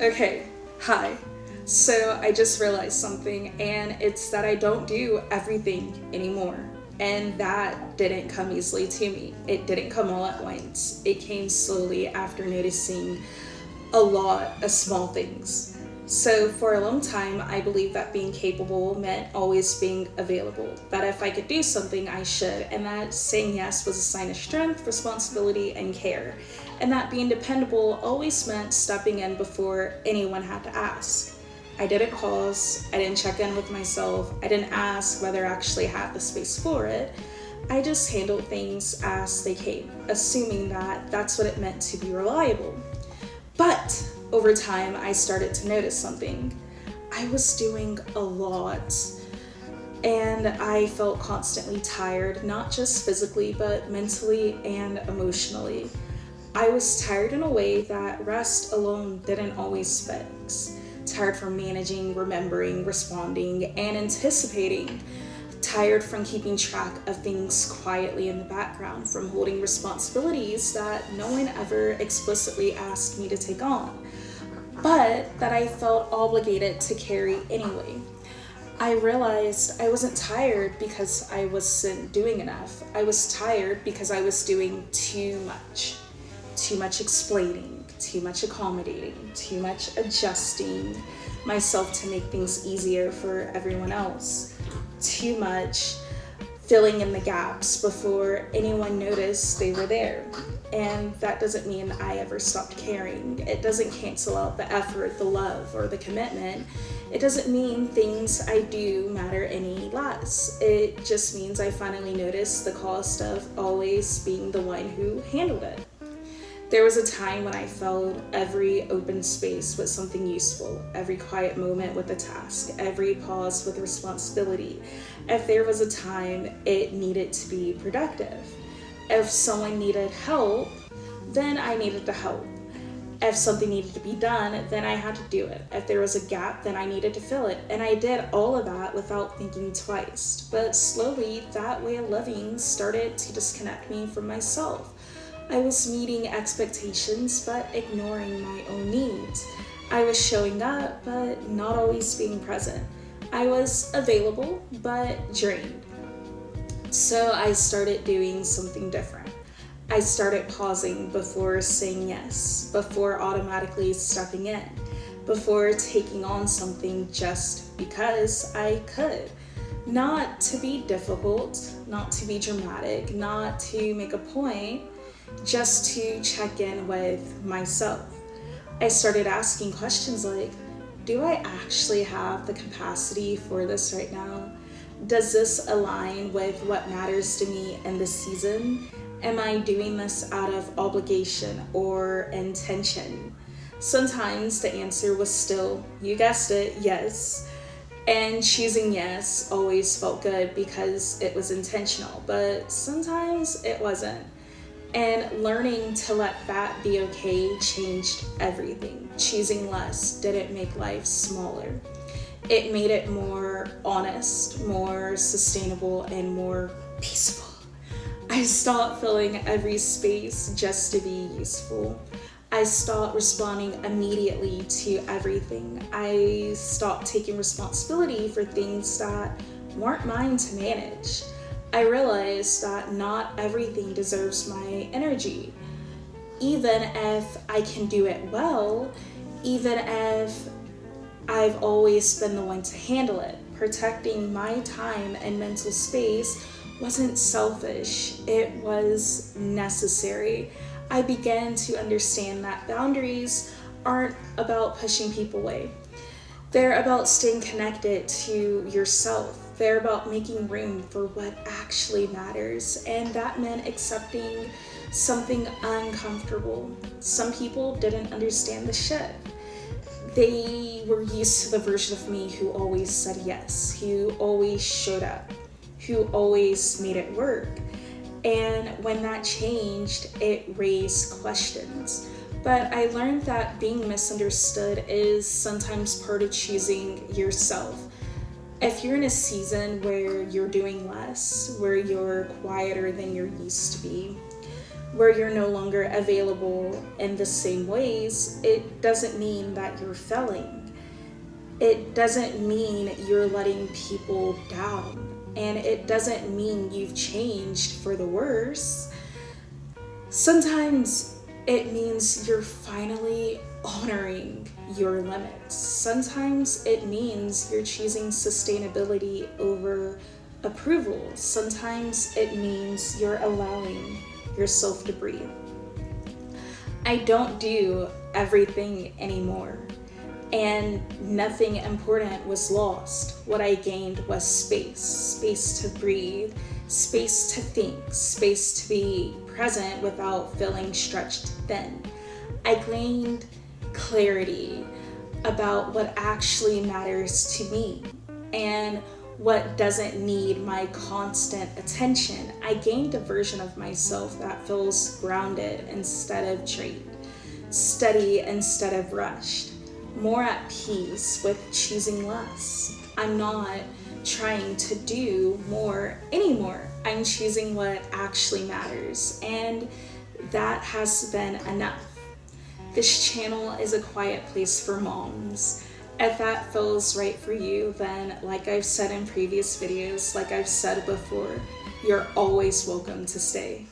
Okay, hi. So I just realized something, and it's that I don't do everything anymore. And that didn't come easily to me. It didn't come all at once. It came slowly after noticing a lot of small things. So, for a long time, I believed that being capable meant always being available. That if I could do something, I should, and that saying yes was a sign of strength, responsibility, and care. And that being dependable always meant stepping in before anyone had to ask. I didn't pause, I didn't check in with myself, I didn't ask whether I actually had the space for it. I just handled things as they came, assuming that that's what it meant to be reliable. But over time, I started to notice something. I was doing a lot, and I felt constantly tired, not just physically, but mentally and emotionally. I was tired in a way that rest alone didn't always fix. Tired from managing, remembering, responding, and anticipating. Tired from keeping track of things quietly in the background, from holding responsibilities that no one ever explicitly asked me to take on, but that I felt obligated to carry anyway. I realized I wasn't tired because I wasn't doing enough. I was tired because I was doing too much. Too much explaining, too much accommodating, too much adjusting myself to make things easier for everyone else. Too much filling in the gaps before anyone noticed they were there. And that doesn't mean I ever stopped caring. It doesn't cancel out the effort, the love, or the commitment. It doesn't mean things I do matter any less. It just means I finally noticed the cost of always being the one who handled it. There was a time when I filled every open space with something useful, every quiet moment with a task, every pause with responsibility. If there was a time it needed to be productive. If someone needed help, then I needed to help. If something needed to be done, then I had to do it. If there was a gap, then I needed to fill it. And I did all of that without thinking twice. But slowly, that way of living started to disconnect me from myself. I was meeting expectations but ignoring my own needs. I was showing up but not always being present. I was available but drained. So I started doing something different. I started pausing before saying yes, before automatically stepping in, before taking on something just because I could. Not to be difficult, not to be dramatic, not to make a point, just to check in with myself. I started asking questions like, do I actually have the capacity for this right now? Does this align with what matters to me in this season? Am I doing this out of obligation or intention? Sometimes the answer was still, you guessed it, yes. And choosing yes always felt good because it was intentional, but sometimes it wasn't. And learning to let that be okay changed everything. Choosing less didn't make life smaller. It made it more honest, more sustainable, and more peaceful. I stopped filling every space just to be useful. I stopped responding immediately to everything. I stopped taking responsibility for things that weren't mine to manage. I realized that not everything deserves my energy. Even if I can do it well, even if I've always been the one to handle it, protecting my time and mental space wasn't selfish, it was necessary. I began to understand that boundaries aren't about pushing people away. They're about staying connected to yourself. They're about making room for what actually matters. And that meant accepting something uncomfortable. Some people didn't understand the shift. They were used to the version of me who always said yes, who always showed up, who always made it work. And when that changed, it raised questions. But I learned that being misunderstood is sometimes part of choosing yourself. If you're in a season where you're doing less, where you're quieter than you're used to be, where you're no longer available in the same ways, it doesn't mean that you're failing. It doesn't mean you're letting people down. And it doesn't mean you've changed for the worse. Sometimes it means you're finally honoring your limits. Sometimes it means you're choosing sustainability over approval. Sometimes it means you're allowing yourself to breathe. I don't do everything anymore, and nothing important was lost. What I gained was space to breathe, space to think, space to be present without feeling stretched thin. I gained clarity about what actually matters to me and what doesn't need my constant attention. I gained a version of myself that feels grounded instead of drained, steady instead of rushed, more at peace with choosing less. I'm not trying to do more anymore. I'm choosing what actually matters, and that has been enough. This channel is a quiet place for moms. If that feels right for you, then like I've said in previous videos, like I've said before, you're always welcome to stay.